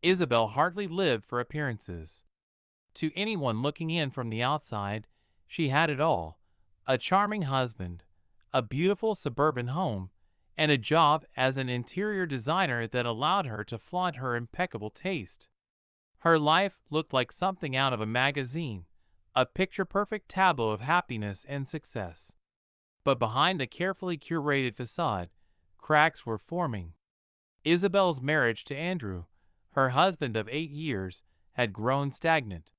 Isabel hardly lived for appearances. To anyone looking in from the outside, she had it all: a charming husband, a beautiful suburban home, and a job as an interior designer that allowed her to flaunt her impeccable taste. Her life looked like something out of a magazine, a picture-perfect tableau of happiness and success. But behind the carefully curated facade, cracks were forming. Isabel's marriage to Andrew, her husband of 8 years, had grown stagnant.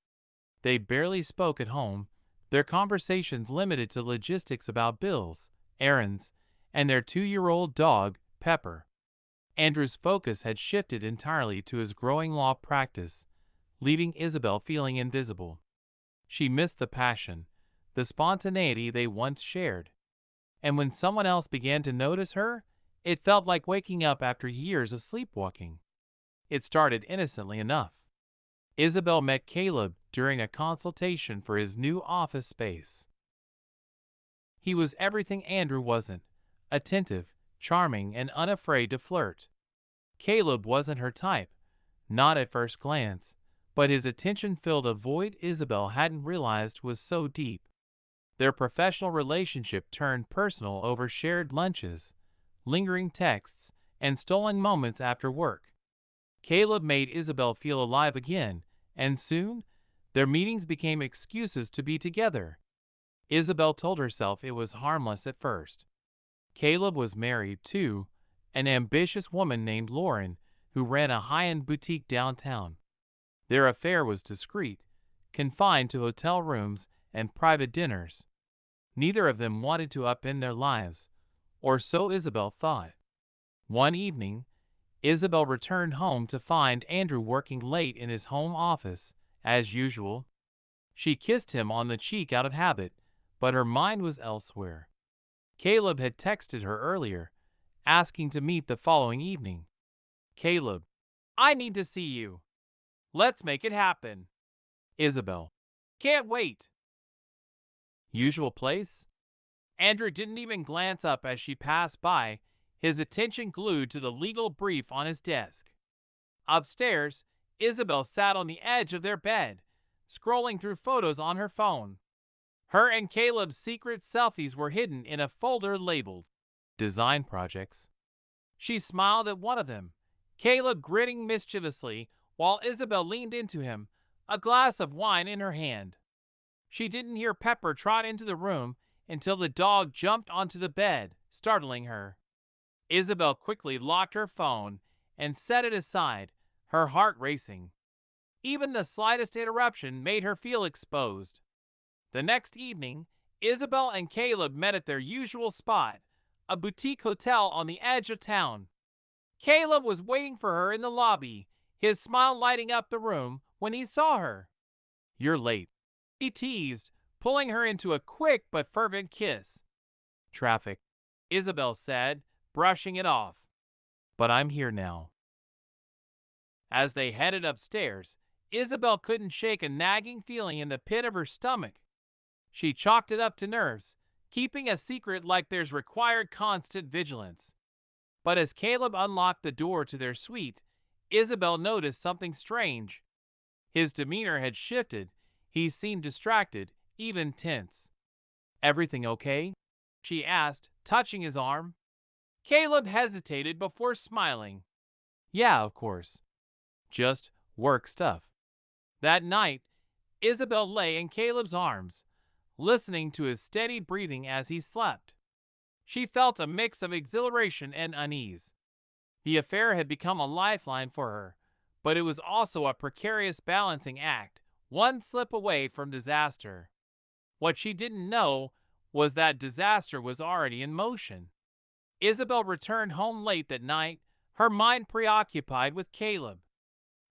They barely spoke at home, their conversations limited to logistics about bills, errands, and their 2-year-old dog, Pepper. Andrew's focus had shifted entirely to his growing law practice, leaving Isabel feeling invisible. She missed the passion, the spontaneity they once shared. And when someone else began to notice her, it felt like waking up after years of sleepwalking. It started innocently enough. Isabel met Caleb during a consultation for his new office space. He was everything Andrew wasn't: attentive, charming, and unafraid to flirt. Caleb wasn't her type, not at first glance, but his attention filled a void Isabel hadn't realized was so deep. Their professional relationship turned personal over shared lunches, lingering texts, and stolen moments after work. Caleb made Isabel feel alive again, and soon, their meetings became excuses to be together. Isabel told herself it was harmless at first. Caleb was married, too, an ambitious woman named Lauren, who ran a high-end boutique downtown. Their affair was discreet, confined to hotel rooms and private dinners. Neither of them wanted to upend their lives, or so Isabel thought. One evening, Isabel returned home to find Andrew working late in his home office, as usual. She kissed him on the cheek out of habit, but her mind was elsewhere. Caleb had texted her earlier, asking to meet the following evening. Caleb: I need to see you. Let's make it happen. Isabel: can't wait. Usual place? Andrew didn't even glance up as she passed by, his attention glued to the legal brief on his desk. Upstairs, Isabel sat on the edge of their bed, scrolling through photos on her phone. Her and Caleb's secret selfies were hidden in a folder labeled Design Projects. She smiled at one of them, Caleb grinning mischievously while Isabel leaned into him, a glass of wine in her hand. She didn't hear Pepper trot into the room until the dog jumped onto the bed, startling her. Isabel quickly locked her phone and set it aside, her heart racing. Even the slightest interruption made her feel exposed. The next evening, Isabel and Caleb met at their usual spot, a boutique hotel on the edge of town. Caleb was waiting for her in the lobby, his smile lighting up the room when he saw her. You're late, he teased, pulling her into a quick but fervent kiss. Traffic, Isabel said, brushing it off. But I'm here now. As they headed upstairs, Isabel couldn't shake a nagging feeling in the pit of her stomach. She chalked it up to nerves, keeping a secret like theirs required constant vigilance. But as Caleb unlocked the door to their suite, Isabel noticed something strange. His demeanor had shifted. He seemed distracted, even tense. Everything okay? She asked, touching his arm. Caleb hesitated before smiling. Yeah, of course. Just work stuff. That night, Isabel lay in Caleb's arms, listening to his steady breathing as he slept. She felt a mix of exhilaration and unease. The affair had become a lifeline for her, but it was also a precarious balancing act, one slip away from disaster. What she didn't know was that disaster was already in motion. Isabel returned home late that night, her mind preoccupied with Caleb.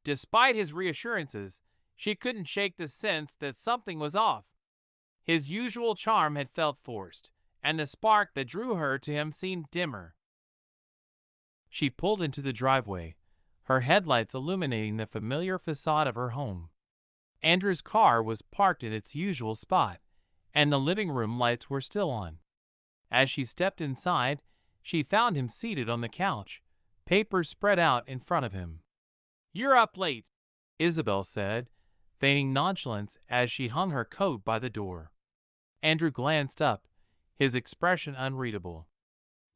Despite his reassurances, she couldn't shake the sense that something was off. His usual charm had felt forced, and the spark that drew her to him seemed dimmer. She pulled into the driveway, her headlights illuminating the familiar facade of her home. Andrew's car was parked in its usual spot, and the living room lights were still on. As she stepped inside, she found him seated on the couch, papers spread out in front of him. "You're up late," Isabel said, feigning nonchalance as she hung her coat by the door. Andrew glanced up, his expression unreadable.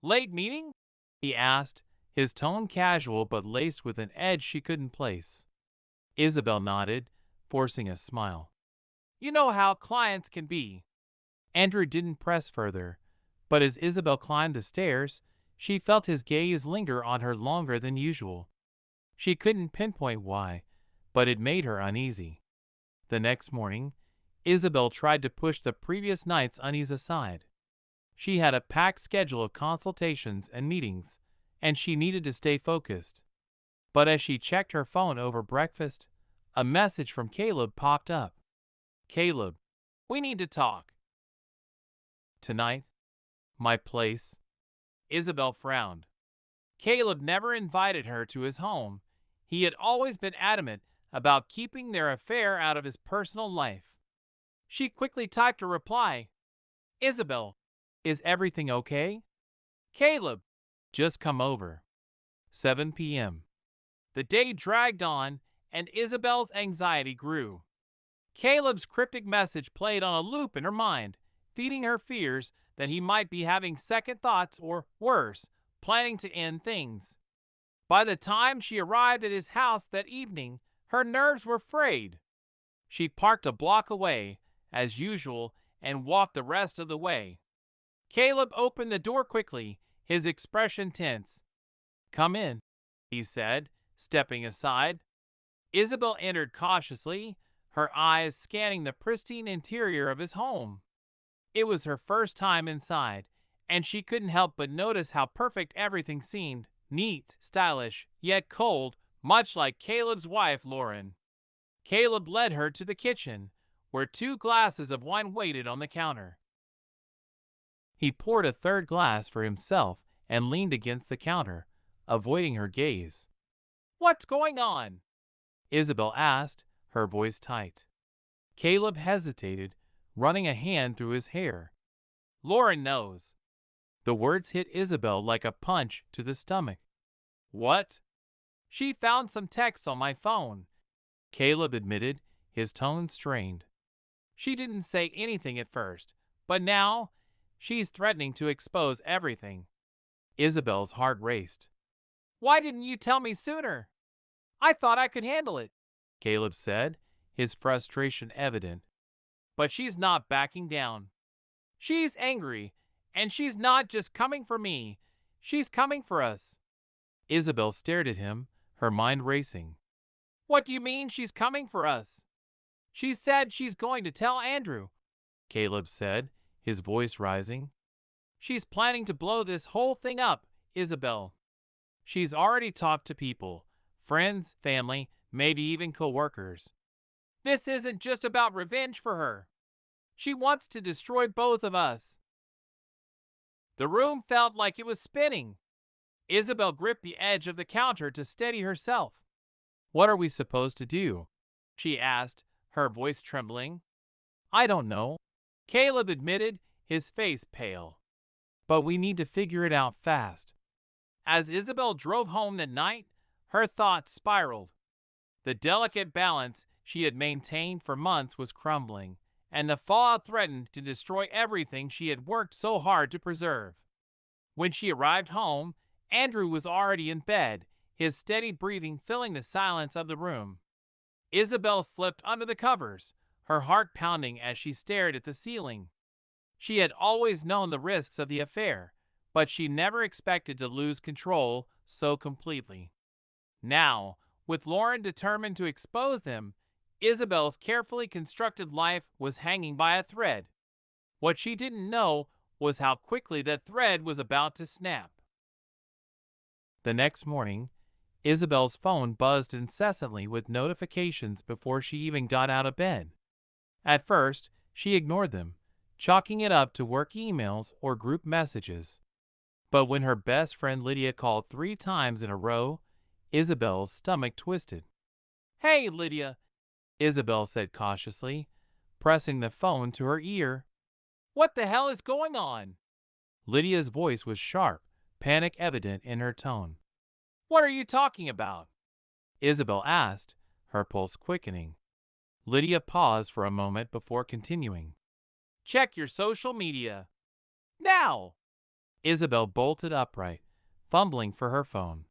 "Late meeting?" he asked, his tone casual but laced with an edge she couldn't place. Isabel nodded, forcing a smile. "You know how clients can be." Andrew didn't press further, but as Isabel climbed the stairs, she felt his gaze linger on her longer than usual. She couldn't pinpoint why, but it made her uneasy. The next morning, Isabel tried to push the previous night's unease aside. She had a packed schedule of consultations and meetings, and she needed to stay focused. But as she checked her phone over breakfast, a message from Caleb popped up. "Caleb, we need to talk." "Tonight? My place?" Isabel frowned. Caleb never invited her to his home. He had always been adamant about keeping their affair out of his personal life. She quickly typed a reply. "Isabel, is everything okay?" "Caleb, just come over." 7 p.m. The day dragged on, and Isabel's anxiety grew. Caleb's cryptic message played on a loop in her mind, feeding her fears that he might be having second thoughts or, worse, planning to end things. By the time she arrived at his house that evening, her nerves were frayed. She parked a block away, as usual, and walked the rest of the way. Caleb opened the door quickly, his expression tense. "Come in," he said, stepping aside. Isabel entered cautiously, her eyes scanning the pristine interior of his home. It was her first time inside, and she couldn't help but notice how perfect everything seemed, neat, stylish, yet cold, much like Caleb's wife, Lauren. Caleb led her to the kitchen, where 2 glasses of wine waited on the counter. He poured a third glass for himself and leaned against the counter, avoiding her gaze. "What's going on?" Isabel asked, her voice tight. Caleb hesitated, running a hand through his hair. "Lauren knows." The words hit Isabel like a punch to the stomach. "What?" "She found some texts on my phone," Caleb admitted, his tone strained. "She didn't say anything at first, but now she's threatening to expose everything." Isabel's heart raced. "Why didn't you tell me sooner? I thought I could handle it," Caleb said, his frustration evident. "But she's not backing down. She's angry, and she's not just coming for me. She's coming for us." Isabel stared at him, her mind racing. "What do you mean she's coming for us?" "She said she's going to tell Andrew," Caleb said, his voice rising. "She's planning to blow this whole thing up, Isabel. She's already talked to people, friends, family, maybe even co-workers. This isn't just about revenge for her. She wants to destroy both of us." The room felt like it was spinning. Isabel gripped the edge of the counter to steady herself. "What are we supposed to do?" she asked, her voice trembling. "I don't know," Caleb admitted, his face pale. "But we need to figure it out fast." As Isabel drove home that night, her thoughts spiraled. The delicate balance she had maintained for months was crumbling, and the fallout threatened to destroy everything she had worked so hard to preserve. When she arrived home, Andrew was already in bed, his steady breathing filling the silence of the room. Isabel slipped under the covers, her heart pounding as she stared at the ceiling. She had always known the risks of the affair, but she never expected to lose control so completely. Now, with Lauren determined to expose them, Isabel's carefully constructed life was hanging by a thread. What she didn't know was how quickly that thread was about to snap. The next morning, Isabel's phone buzzed incessantly with notifications before she even got out of bed. At first, she ignored them, chalking it up to work emails or group messages. But when her best friend Lydia called 3 times in a row, Isabel's stomach twisted. "Hey, Lydia," Isabel said cautiously, pressing the phone to her ear. "What the hell is going on?" Lydia's voice was sharp, panic evident in her tone. What are you talking about? Isabel asked, her pulse quickening. Lydia paused for a moment before continuing. Check your social media. Now! Isabel bolted upright, fumbling for her phone.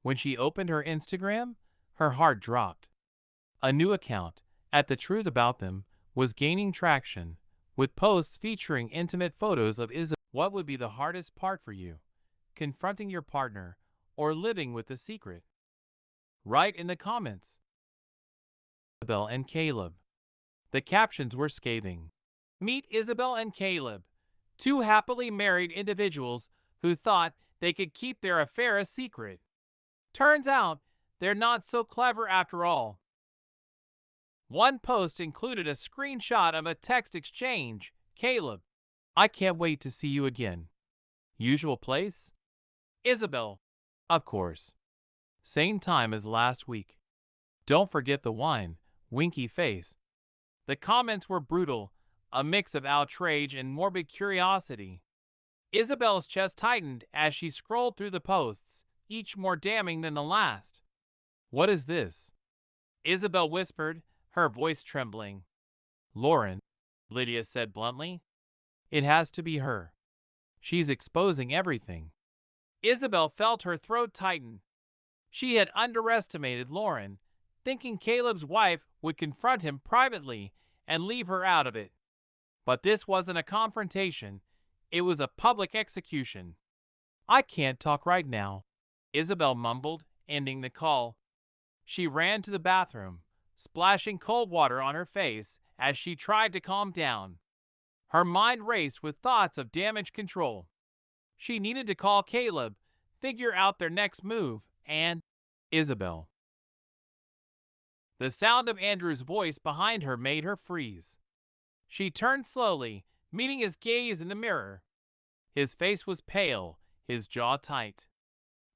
When she opened her Instagram, her heart dropped. A new account, At the Truth About Them, was gaining traction, with posts featuring intimate photos of Isabel. What would be the hardest part for you? Confronting your partner or living with the secret? Write in the comments. Isabel and Caleb. The captions were scathing. Meet Isabel and Caleb, two happily married individuals who thought they could keep their affair a secret. Turns out, they're not so clever after all. One post included a screenshot of a text exchange. Caleb, I can't wait to see you again. Usual place? Isabel, of course. Same time as last week. Don't forget the wine. Winky face. The comments were brutal, a mix of outrage and morbid curiosity. Isabel's chest tightened as she scrolled through the posts, each more damning than the last. What is this? Isabel whispered, her voice trembling. Lauren, Lydia said bluntly. It has to be her. She's exposing everything. Isabel felt her throat tighten. She had underestimated Lauren, thinking Caleb's wife would confront him privately and leave her out of it. But this wasn't a confrontation, it was a public execution. I can't talk right now, Isabel mumbled, ending the call. She ran to the bathroom, splashing cold water on her face as she tried to calm down. Her mind raced with thoughts of damage control. She needed to call Caleb, figure out their next move, and Isabel. The sound of Andrew's voice behind her made her freeze. She turned slowly, meeting his gaze in the mirror. His face was pale, his jaw tight.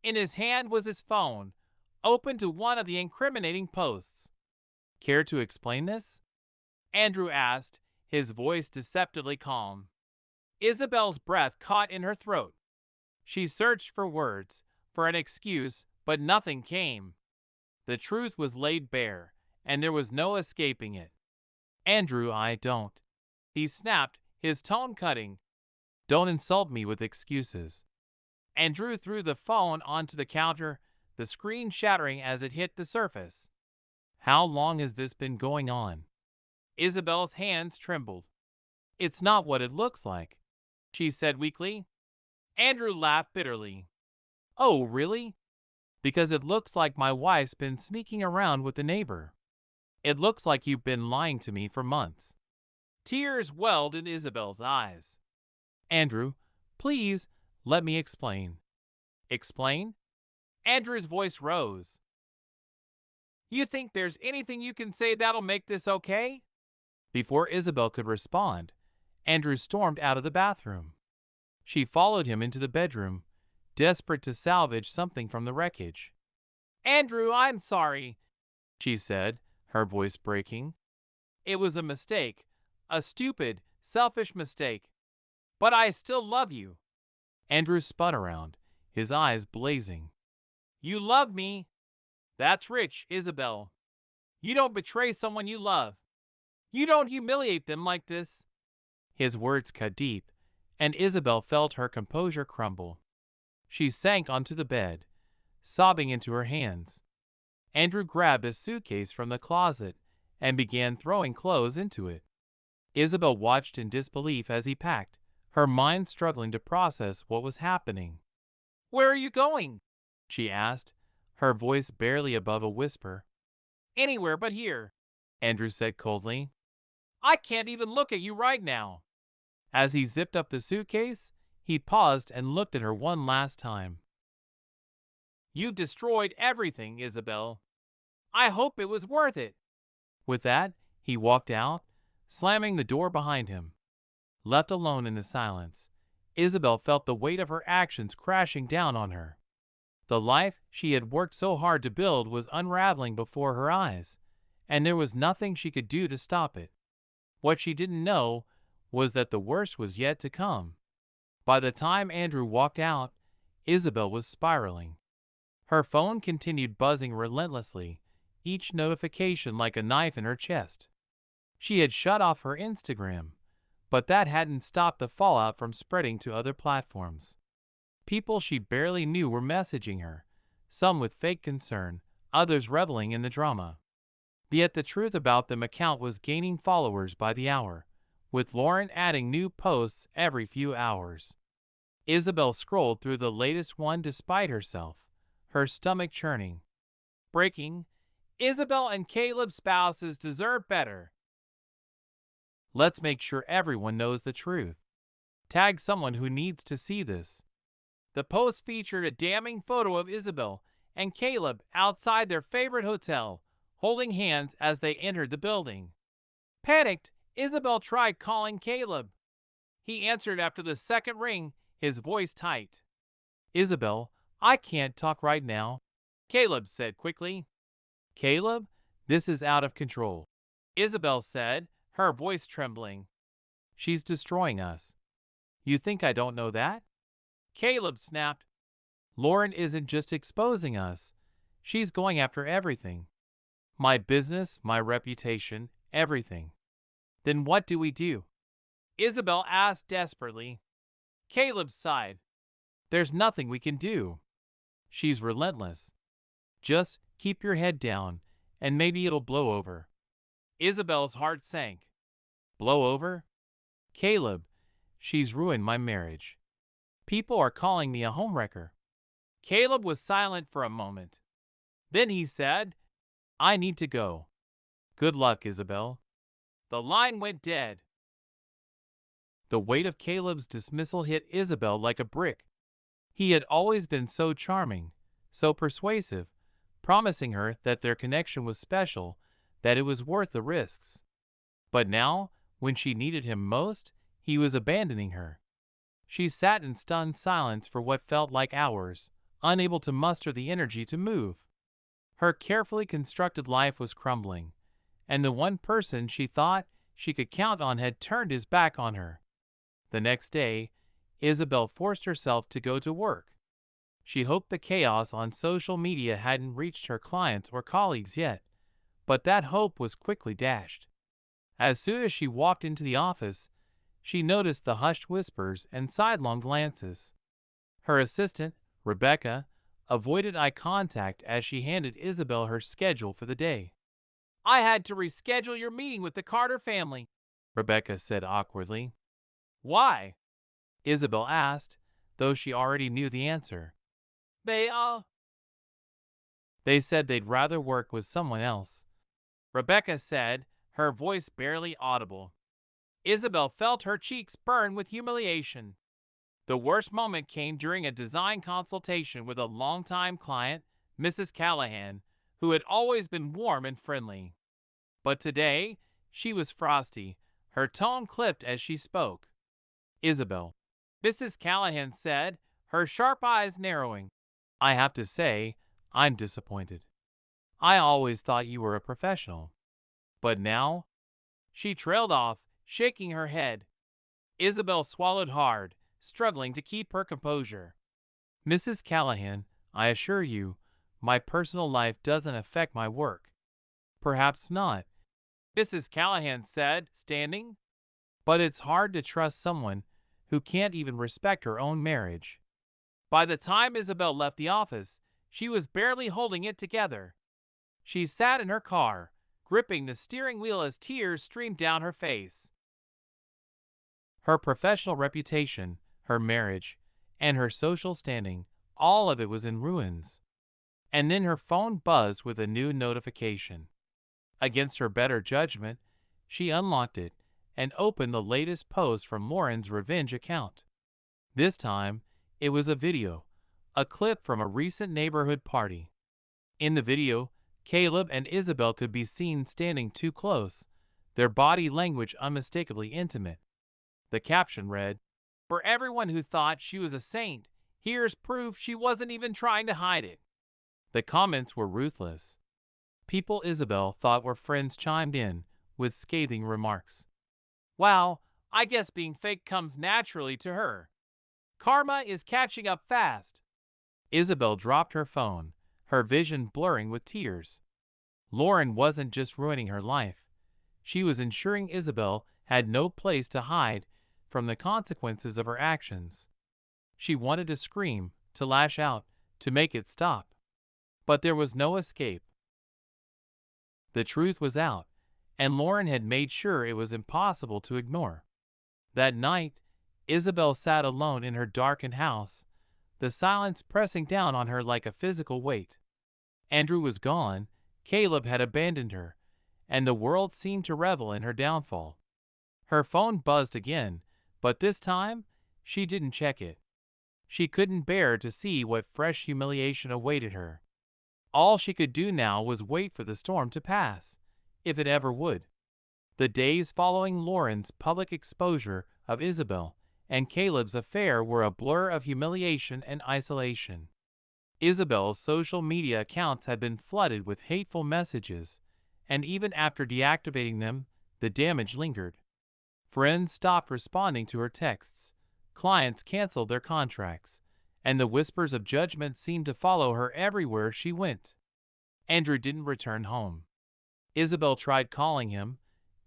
In his hand was his phone, open to one of the incriminating posts. Care to explain this? Andrew asked, his voice deceptively calm. Isabel's breath caught in her throat. She searched for words, for an excuse, but nothing came. The truth was laid bare, and there was no escaping it. Andrew, I don't. He snapped, his tone cutting. Don't insult me with excuses. Andrew threw the phone onto the counter, the screen shattering as it hit the surface. How long has this been going on? Isabel's hands trembled. It's not what it looks like, she said weakly. Andrew laughed bitterly. Oh, really? Because it looks like my wife's been sneaking around with the neighbor. It looks like you've been lying to me for months. Tears welled in Isabel's eyes. Andrew, please, let me explain. Explain? Andrew's voice rose. You think there's anything you can say that'll make this okay? Before Isabel could respond, Andrew stormed out of the bathroom. She followed him into the bedroom, desperate to salvage something from the wreckage. Andrew, I'm sorry, she said, her voice breaking. It was a mistake, a stupid, selfish mistake. But I still love you. Andrew spun around, his eyes blazing. You love me? That's rich, Isabel. You don't betray someone you love. You don't humiliate them like this. His words cut deep, and Isabel felt her composure crumble. She sank onto the bed, sobbing into her hands. Andrew grabbed a suitcase from the closet and began throwing clothes into it. Isabel watched in disbelief as he packed, her mind struggling to process what was happening. Where are you going? She asked, her voice barely above a whisper. Anywhere but here, Andrew said coldly. I can't even look at you right now. As he zipped up the suitcase, he paused and looked at her one last time. You destroyed everything, Isabel. I hope it was worth it. With that, he walked out, slamming the door behind him. Left alone in the silence, Isabel felt the weight of her actions crashing down on her. The life she had worked so hard to build was unraveling before her eyes, and there was nothing she could do to stop it. What she didn't know was that the worst was yet to come. By the time Andrew walked out, Isabel was spiraling. Her phone continued buzzing relentlessly, each notification like a knife in her chest. She had shut off her Instagram, but that hadn't stopped the fallout from spreading to other platforms. People she barely knew were messaging her, some with fake concern, others reveling in the drama. Yet the truth about them account was gaining followers by the hour, with Lauren adding new posts every few hours. Isabel scrolled through the latest one despite herself, her stomach churning. Breaking: Isabel and Caleb's spouses deserve better. Let's make sure everyone knows the truth. Tag someone who needs to see this. The post featured a damning photo of Isabel and Caleb outside their favorite hotel, holding hands as they entered the building. Panicked, Isabel tried calling Caleb. He answered after the second ring, his voice tight. Isabel, I can't talk right now, Caleb said quickly. Caleb, this is out of control, Isabel said, her voice trembling. She's destroying us. You think I don't know that? Caleb snapped. Lauren isn't just exposing us. She's going after everything. My business, my reputation, everything. Then what do we do? Isabel asked desperately. Caleb sighed. There's nothing we can do. She's relentless. Just keep your head down, and maybe it'll blow over. Isabel's heart sank. Blow over? Caleb, she's ruined my marriage. People are calling me a homewrecker. Caleb was silent for a moment. Then he said, I need to go. Good luck, Isabel. The line went dead. The weight of Caleb's dismissal hit Isabel like a brick. He had always been so charming, so persuasive, promising her that their connection was special, that it was worth the risks. But now, when she needed him most, he was abandoning her. She sat in stunned silence for what felt like hours, unable to muster the energy to move. Her carefully constructed life was crumbling, and the one person she thought she could count on had turned his back on her. The next day, Isabel forced herself to go to work. She hoped the chaos on social media hadn't reached her clients or colleagues yet, but that hope was quickly dashed. As soon as she walked into the office, she noticed the hushed whispers and sidelong glances. Her assistant, Rebecca, avoided eye contact as she handed Isabel her schedule for the day. I had to reschedule your meeting with the Carter family, Rebecca said awkwardly. Why? Isabel asked, though she already knew the answer. They said they'd rather work with someone else, Rebecca said, her voice barely audible. Isabel felt her cheeks burn with humiliation. The worst moment came during a design consultation with a longtime client, Mrs. Callahan, who had always been warm and friendly. But today, she was frosty, her tone clipped as she spoke. Isabel, Mrs. Callahan said, her sharp eyes narrowing. I have to say, I'm disappointed. I always thought you were a professional. But now? She trailed off, shaking her head. Isabel swallowed hard, struggling to keep her composure. Mrs. Callahan, I assure you, my personal life doesn't affect my work. Perhaps not, Mrs. Callahan said, standing. But it's hard to trust someone who can't even respect her own marriage. By the time Isabel left the office, she was barely holding it together. She sat in her car, gripping the steering wheel as tears streamed down her face. Her professional reputation, her marriage, and her social standing, all of it was in ruins. And then her phone buzzed with a new notification. Against her better judgment, she unlocked it and opened the latest post from Lauren's revenge account. This time, it was a video, a clip from a recent neighborhood party. In the video, Caleb and Isabel could be seen standing too close, their body language unmistakably intimate. The caption read, "For everyone who thought she was a saint, here's proof she wasn't even trying to hide it." The comments were ruthless. People Isabel thought were friends chimed in with scathing remarks. Wow, I guess being fake comes naturally to her. Karma is catching up fast. Isabel dropped her phone, her vision blurring with tears. Lauren wasn't just ruining her life. She was ensuring Isabel had no place to hide from the consequences of her actions. She wanted to scream, to lash out, to make it stop. But there was no escape. The truth was out, and Lauren had made sure it was impossible to ignore. That night, Isabel sat alone in her darkened house, the silence pressing down on her like a physical weight. Andrew was gone, Caleb had abandoned her, and the world seemed to revel in her downfall. Her phone buzzed again, but this time, she didn't check it. She couldn't bear to see what fresh humiliation awaited her. All she could do now was wait for the storm to pass, if it ever would. The days following Lauren's public exposure of Isabel and Caleb's affair were a blur of humiliation and isolation. Isabel's social media accounts had been flooded with hateful messages, and even after deactivating them, the damage lingered. Friends stopped responding to her texts, clients canceled their contracts, and the whispers of judgment seemed to follow her everywhere she went. Andrew didn't return home. Isabel tried calling him,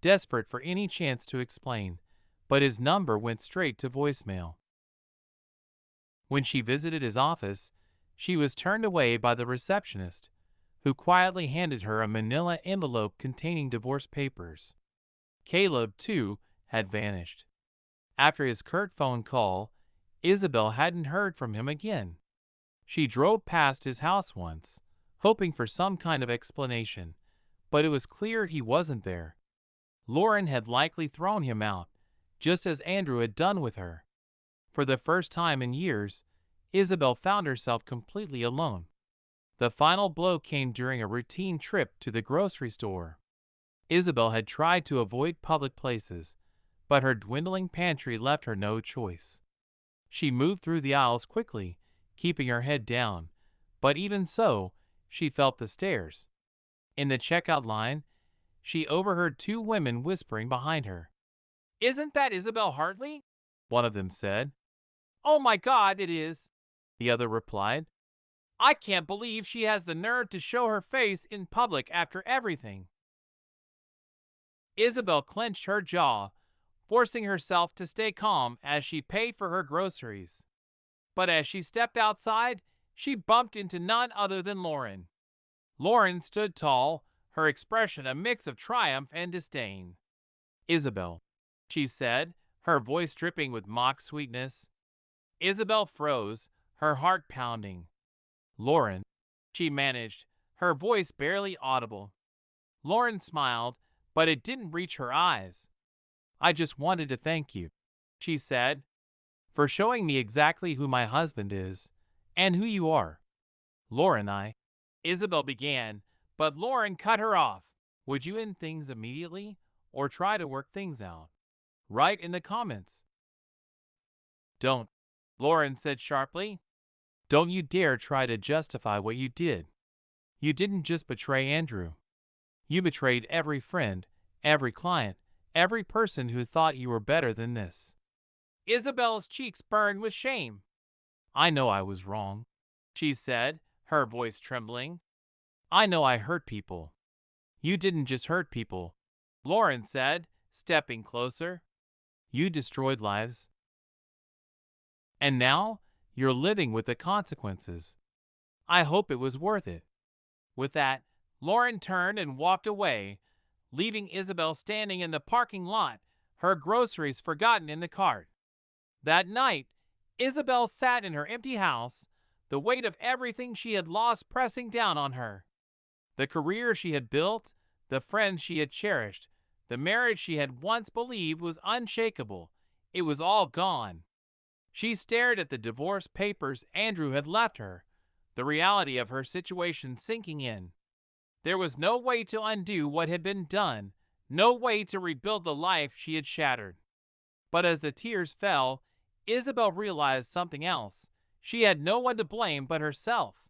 desperate for any chance to explain, but his number went straight to voicemail. When she visited his office, she was turned away by the receptionist, who quietly handed her a manila envelope containing divorce papers. Caleb, too, had vanished. After his curt phone call, Isabel hadn't heard from him again. She drove past his house once, hoping for some kind of explanation, but it was clear he wasn't there. Lauren had likely thrown him out, just as Andrew had done with her. For the first time in years, Isabel found herself completely alone. The final blow came during a routine trip to the grocery store. Isabel had tried to avoid public places, but her dwindling pantry left her no choice. She moved through the aisles quickly, keeping her head down, but even so, she felt the stares. In the checkout line, she overheard two women whispering behind her. "Isn't that Isabel Hartley?" one of them said. "Oh my God, it is," the other replied. "I can't believe she has the nerve to show her face in public after everything." Isabel clenched her jaw, forcing herself to stay calm as she paid for her groceries. But as she stepped outside, she bumped into none other than Lauren. Lauren stood tall, her expression a mix of triumph and disdain. "Isabel," she said, her voice dripping with mock sweetness. Isabel froze, her heart pounding. "Lauren," she managed, her voice barely audible. Lauren smiled, but it didn't reach her eyes. "I just wanted to thank you," she said, "for showing me exactly who my husband is, and who you are." Isabel began, but Lauren cut her off. "Would you end things immediately, or try to work things out? Write in the comments." "Don't," Lauren said sharply. "Don't you dare try to justify what you did. You didn't just betray Andrew. You betrayed every friend, every client, every person who thought you were better than this." Isabel's cheeks burned with shame. "I know I was wrong," she said, her voice trembling. "I know I hurt people." "You didn't just hurt people," Lauren said, stepping closer. "You destroyed lives. And now, you're living with the consequences. I hope it was worth it." With that, Lauren turned and walked away, leaving Isabel standing in the parking lot, her groceries forgotten in the cart. That night, Isabel sat in her empty house, the weight of everything she had lost pressing down on her. The career she had built, the friends she had cherished, the marriage she had once believed was unshakable. It was all gone. She stared at the divorce papers Andrew had left her, the reality of her situation sinking in. There was no way to undo what had been done, no way to rebuild the life she had shattered. But as the tears fell, Isabel realized something else. She had no one to blame but herself.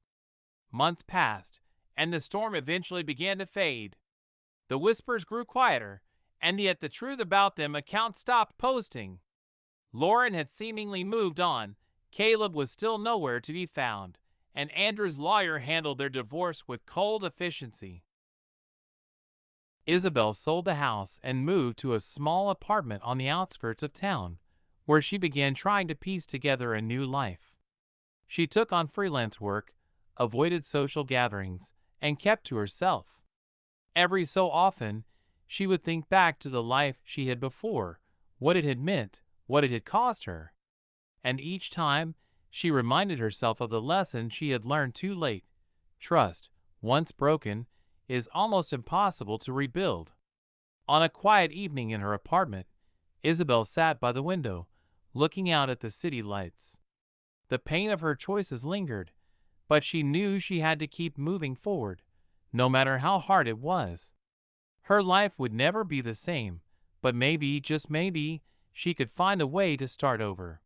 Months passed, and the storm eventually began to fade. The whispers grew quieter, and yet the truth about them accounts stopped posting. Lauren had seemingly moved on. Caleb was still nowhere to be found, and Andrew's lawyer handled their divorce with cold efficiency. Isabel sold the house and moved to a small apartment on the outskirts of town, where she began trying to piece together a new life. She took on freelance work, avoided social gatherings, and kept to herself. Every so often, she would think back to the life she had before, what it had meant, what it had cost her. And each time, she reminded herself of the lesson she had learned too late. Trust, once broken, is almost impossible to rebuild. On a quiet evening in her apartment, Isabel sat by the window, looking out at the city lights. The pain of her choices lingered, but she knew she had to keep moving forward, no matter how hard it was. Her life would never be the same, but maybe, just maybe, she could find a way to start over.